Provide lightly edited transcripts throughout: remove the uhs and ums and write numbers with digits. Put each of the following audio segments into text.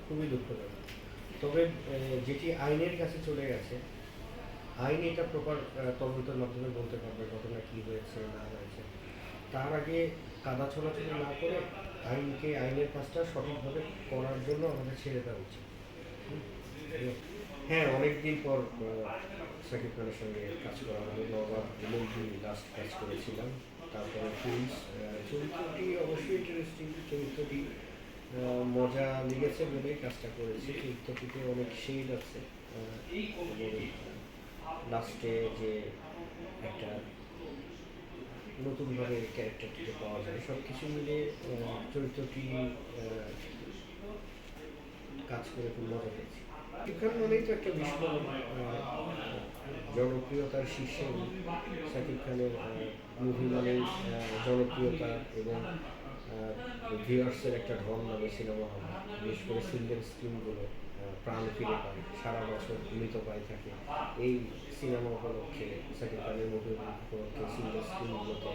খুবই দুঃখজনক। তবে যেটি আইনের কাছে চলে গেছে, আইন এটা প্রপার তদন্তের মাধ্যমে বলতে পারবে ঘটনা কী হয়েছে না হয়েছে। তার আগে কাদা ছোড়াছুড়ি না করে আইনের কাজটা সঠিকভাবে করার জন্য আমাদের ছেড়ে দেওয়া উচিত। হ্যাঁ, অনেক দিন পর সাকিব খানের সঙ্গে কাজ করা হলো। নবাব মন্ত্রী লাস্ট কাজ করেছিলাম, তারপরে প্রিন্স। চরিত্রটি অবশ্যই ইন্টারেস্টিং, চরিত্রটি মজা লেগেছে বলেই কাজটা করেছি। চরিত্রটিতে অনেক শেড আছে এবং লাস্টে যে একটা নতুনভাবে ক্যারেক্টারটিকে পাওয়া যায়, সব কিছু মিলে চরিত্রটি কাজ করে খুব মজা পেয়েছি। শাকিব মানেই তো একটা বিস্ফোরণ, জনপ্রিয়তার শীর্ষে শাকিব খানের মুভি মানেই জনপ্রিয়তা এবং ভিউয়ার্সের একটা ঢল নামে সিনেমা হল, বিশেষ করে সিঙ্গেল স্ক্রিনগুলো প্রাণ ফিরে পায়, সারা বছর মৃতপ্রায় থাকে। এই সিনেমা উপলক্ষে, শাকিব খানের মুভি উপলক্ষে সিঙ্গেল স্ক্রিনগুলোতে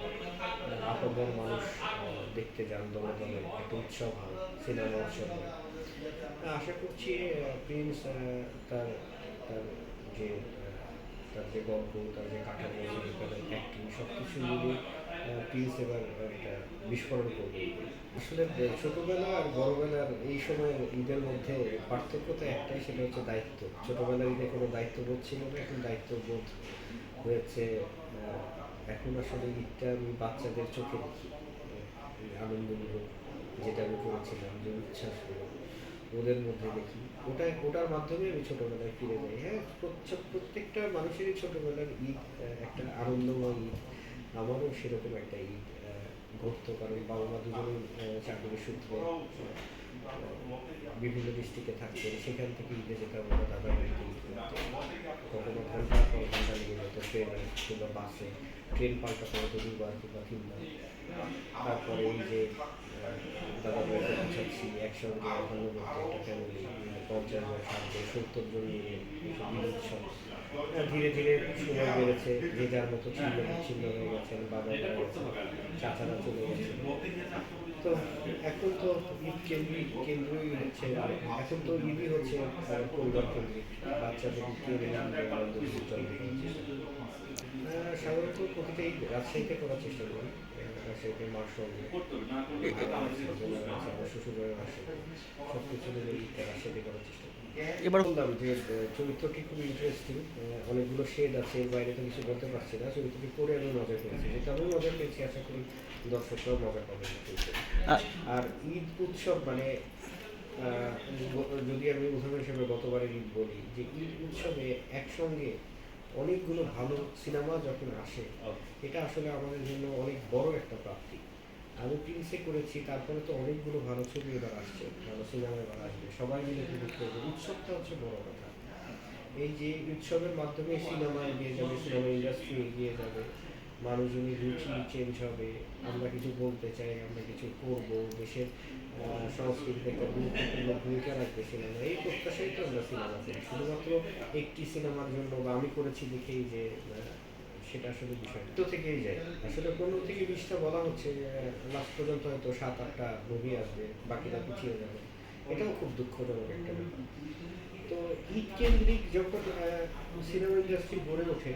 আপন মানুষ দেখতে যান দলে দলে, একটা উৎসব হয়, সিনেমা উৎসব হয়। আশা করছি প্রিন্স তার তার যে তার যে গল্প, তার যে কাঠামো, তাদের অ্যাক্টিং সব কিছু মিলিয়ে প্রিন্স এবার একটা বিস্ফোরণ করবে। আসলে ছোটোবেলা আর বড়োবেলার এই সময় ঈদের মধ্যে পার্থক্যতা একটাই, সেটা হচ্ছে দায়িত্ব। ছোটোবেলার ঈদে কোনো দায়িত্ববোধ ছিল না, এখন দায়িত্ববোধ হয়েছে। এখন আসলে ঈদটা আমি বাচ্চাদের চোখে দেখি, আনন্দগুলো যেটা আমি করেছিলাম, যে উচ্ছ্বাসগুলো ওদের মধ্যে দেখি, ওটার মাধ্যমে আমি ছোটোবেলায় ফিরে যাই। হ্যাঁ, প্রত্যেকটা মানুষেরই ছোটোবেলার ঈদ একটা আনন্দময় ঈদ। আমারও সেরকম একটা ঈদ ঘটতো, কারণ বাবা মা দুজনেই চাকরির সূত্রে বিভিন্ন ডিস্ট্রিক্টে থাকতেন। সেখান থেকে ঈদে যেতাম আমরা দাদা বাড়িতে ঈদ করতে। কখনো ঘন্টার পর ঘন্টা লেগে যেত ট্রেনে কিংবা বাসে, ট্রেন পাল্টাতে হতো দুবার কিংবা তিনবার। তারপরে এই যে দাদা বাড়িতে পৌঁছাচ্ছি, একসঙ্গে এখনো বলতে একটা ফ্যামিলি 50 জন, 60 জন, 70 জন নিয়ে ঈদ উৎসব। ধীরে ধীরে সময় বেড়েছে, যে যার মতো ছিন্ন বিচ্ছিন্ন হয়ে গেছেন, বাবা মারা গেছেন, চাচারা চলে গেছেন। তো এখন তো ঈদ কেন্দ্রই হচ্ছে, এখন তো ঈদই হচ্ছে পরিবার কেন্দ্রিক, বাচ্চাদের আনন্দ উজ্জ্বল করার চেষ্টা করি। সাধারণত প্রতিটা ঈদ রাজশাহীতে করার চেষ্টা করি। রাজশাহীতে মার সঙ্গে আমার শ্বশুরবাড়ির রাজশাহীতে, সব কিছু মিলে ঈদটা রাজশাহীতে করার চেষ্টা করি। এবার বললাম যে চরিত্রটি খুব ইন্টারেস্টিং, অনেকগুলো শেড আছে, এর বাইরে তো কিছু বলতে পারছি না। চরিত্রটি পড়ে আমি মজা পেয়েছি, যেটা আমি মজা পেয়েছি, আশা করি দর্শকরাও মজা পাবে। আর ঈদ উৎসব মানে যদি আমি উদাহরণ হিসেবে গতবারের ঈদ বলি, যে ঈদ উৎসবে একসঙ্গে অনেকগুলো ভালো সিনেমা যখন আসে, এটা আসলে আমাদের জন্য অনেক বড় একটা প্রাপ্তি। আমি প্রিন্সে করেছি, তারপরে তো অনেকগুলো ভালো ছবি এবার আসছে, ভালো সিনেমা এবার আসবে, সবাই মিলে উপভোগ করবে। উৎসবটা হচ্ছে বড় কথা। এই যে উৎসবের মাধ্যমে সিনেমা এগিয়ে যাবে, সিনেমা ইন্ডাস্ট্রি এগিয়ে যাবে, মানুষজনের রুচি চেঞ্জ হবে, আমরা কিছু বলতে চাই, আমরা কিছু করব, দেশের সংস্কৃতিতে একটা গুরুত্বপূর্ণ ভূমিকা রাখবে সিনেমা, এই প্রত্যাশাই তো আমরা সিনেমা করি। শুধুমাত্র একটি সিনেমার জন্য বা আমি করেছি দেখেই যে সেটা আসলে বিষয় তো থেকেই যায়। আসলে 15 থেকে 20টা বলা হচ্ছে, লাস্ট পর্যন্ত হয়তো 7-8টা মুভি আসবে, বাকিটা পিছিয়ে যাবে। এটাও খুব দুঃখজনক একটা ব্যাপার। তো ঈদ কেন্দ্রিক যখন সিনেমা ইন্ডাস্ট্রি গড়ে ওঠে,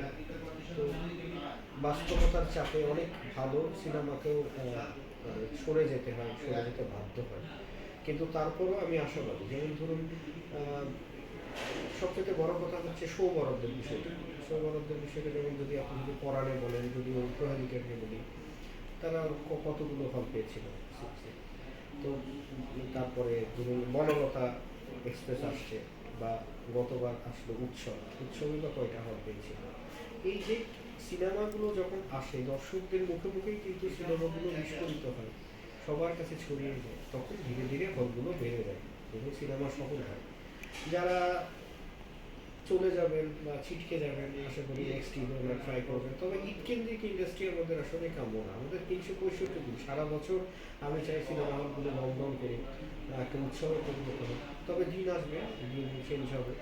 তো বাস্তবতার চাপে অনেক ভালো সিনেমাকেও সরে যেতে হয়, সরে যেতে বাধ্য হয়। কিন্তু তারপরেও আমি আশাবাদী, যেমন ধরুন সবচেয়ে বড় কথা হচ্ছে সৌবরাদ্দের বিষয়টা। সৌবরাদ্দের বিষয়টা যেমন যদি আপনি যদি পরাণে বলেন, যদি প্রহেলিকাকে বলি, তারা কতগুলো হল পেয়েছিল সিক্সে। তো তারপরে ধরুন বনলতা এক্সপ্রেস আসছে, বা গতবার আসলো উৎসবই বা কয়টা হল পেয়েছিল। এই যে সিনেমাগুলো যখন আসে, দর্শকদের মুখে মুখেই কিন্তু সিনেমাগুলো বিস্ফোরিত হয়, সবার কাছে ছড়িয়ে যায়, তখন ধীরে ধীরে হলগুলো বেড়ে যায় এবং সিনেমা সফল হয়। যারা চলে যাবেন বা ছিটকে যাবেন, আশা করি নেক্সট ঈদে ওরা ট্রাই করবেন। তবে ঈদ কেন্দ্রিক ইন্ডাস্ট্রি আমাদের আসলে কাম্য না। আমাদের 365 দিন সারা বছর আমি চাই সিনেমা হলগুলো লকডাউন করুক, একটা উৎসবের পরিণত হোক। তবে দিন আসবে, দিন চেঞ্জ হবে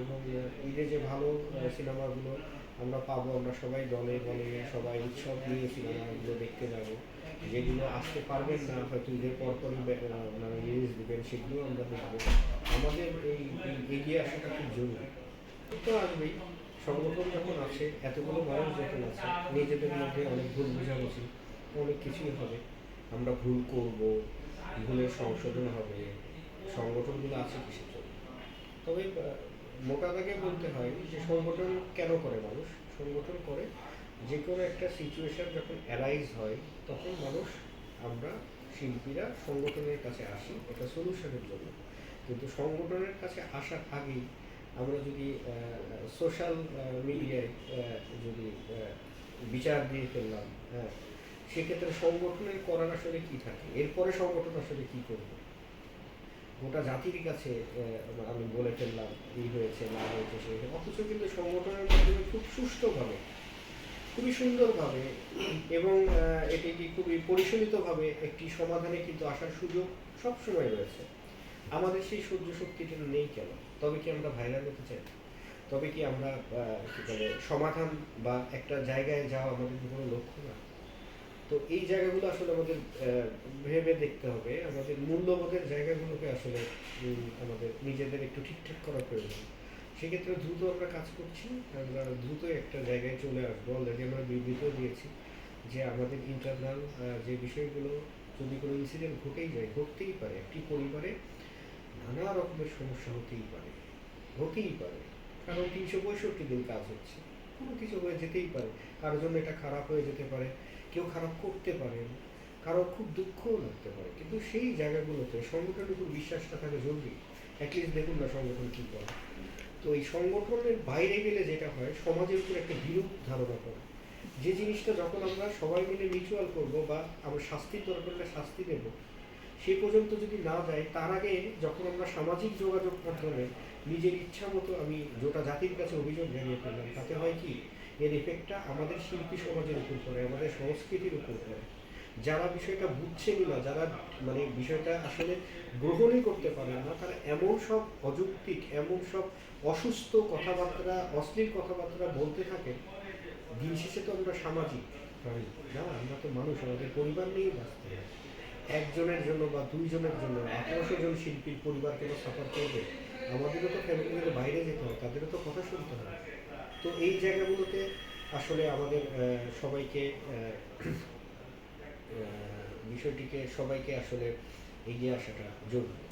এবং ঈদে যে ভালো সিনেমাগুলো আমরা পাবো, আমরা সবাই দলে দলে সবাই উৎসব নিয়ে সিনেমাগুলো দেখতে যাব। যেগুলো আসতে পারবেন না হয়তো ঈদের পরপরই ওনারা রিলিজ দেবেন, সেগুলো আমরা দেখবো। আমাদের এই এগিয়ে আসাটা খুব জরুরি। তো আসবেই, সংগঠন যখন আছে, এতগুলো মানুষ যখন আছে, নিজেদের মধ্যে অনেক ভুল বোঝাবুঝি, অনেক কিছুই হবে। আমরা ভুল করব, ভুলের সংশোধন হবে, সংগঠনগুলো আছে কিসের জন্য? তবে মোটা দাগে বলতে হয় যে সংগঠন কেন করে মানুষ? সংগঠন করে যে কোনো একটা সিচুয়েশন যখন অ্যারাইজ হয়, তখন মানুষ, আমরা শিল্পীরা সংগঠনের কাছে আসি এটা সলিউশনের জন্য। কিন্তু সংগঠনের কাছে আসার আগেই আমরা যদি সোশ্যাল মিডিয়ায় যদি বিচার দিয়ে ফেললাম, হ্যাঁ, সেক্ষেত্রে সংগঠনের করার আসলে কী থাকে? এরপরে সংগঠন আসলে কী করবে? গোটা জাতির কাছে আমি বলে ফেললাম এই হয়েছে না হয়েছে সে, অথচ কিন্তু সংগঠনের মাধ্যমে খুব সুষ্ঠুভাবে, খুবই সুন্দরভাবে এবং এটি খুবই পরিচালিতভাবে একটি সমাধানে কিন্তু আসার সুযোগ সবসময় রয়েছে। আমাদের সেই সহ্য শক্তিটা নেই কেন? তবে কি আমরা ভাইরাল হতে চাই? তবে কি আমরা কি বলে সমাধান বা একটা জায়গায় যাওয়া আমাদের কি কোনো লক্ষ্য না? তো এই জায়গাগুলো আসলে আমাদের ভেবে দেখতে হবে। আমাদের মূল্যবোধের জায়গাগুলোকে আসলে আমাদের নিজেদের একটু ঠিকঠাক করা প্রয়োজন। সেক্ষেত্রে দ্রুত আমরা কাজ করছি, আমরা দ্রুতই একটা জায়গায় চলে আসবো। অলরেডি আমরা বিবৃতিও দিয়েছি যে আমাদের ইন্টারনাল যে বিষয়গুলো, যদি কোনো ইনসিডেন্ট ঘটেই যায়, ঘটতেই পারে, একটি পরিবারে নানা রকমের সমস্যা হতেই পারে, হতেই পারে, কারণ ৩৬৫ দিন কাজ হচ্ছে, কোনো কিছু হয়ে যেতেই পারে। কারোর জন্য এটা খারাপ হয়ে যেতে পারে, কেউ খারাপ করতে পারে, কারো খুব দুঃখও লাগতে পারে, কিন্তু সেই জায়গাগুলোতে সংগঠনের উপর বিশ্বাসটা থাকা জরুরি। অ্যাটলিস্ট দেখুন না সংগঠন কী করে। তো এই সংগঠনের বাইরে গেলে যেটা হয়, সমাজের উপর একটা বিরূপ ধারণা পড়ে। যে জিনিসটা যখন আমরা সবাই মিলে মিউচুয়াল করবো বা আমরা শাস্তির দরকার হলে শাস্তি দেবো, সেই পর্যন্ত যদি না যায়, তার আগে যখন আমরা সামাজিক যোগাযোগ মাধ্যমে নিজের ইচ্ছা মতো আমি গোটা জাতির কাছে অভিযোগ জানিয়ে ফেললাম, তাতে হয় কি, এর এফেক্টটা আমাদের শিল্পী সমাজের উপর পড়ে, আমাদের সংস্কৃতির উপর পড়ে। যারা বিষয়টা বুঝছেনই না, যারা মানে বিষয়টা আসলে গ্রহণই করতে পারে না, তারা এমন সব অযৌক্তিক, এমন সব অসুস্থ কথাবার্তা, অশ্লীল কথাবার্তা বলতে থাকে। দিন শেষে তো আমরা সামাজিক প্রাণী না, আমরা তো মানুষ, আমাদের পরিবার নিয়েই বাঁচতে হয়। একজনের জন্য বা দুইজনের জন্য ১৮০০ জন শিল্পীর পরিবার কেন সাফার করবে? আমাদেরও তো ফ্যামিলিগুলো বাইরে যেতে হয়, তাদেরও তো কথা শুনতে হয়। তো এই জায়গাগুলোতে আসলে আমাদের সবাইকে বিষয়টিকে সবাইকে আসলে এগিয়ে আসাটা জরুরি।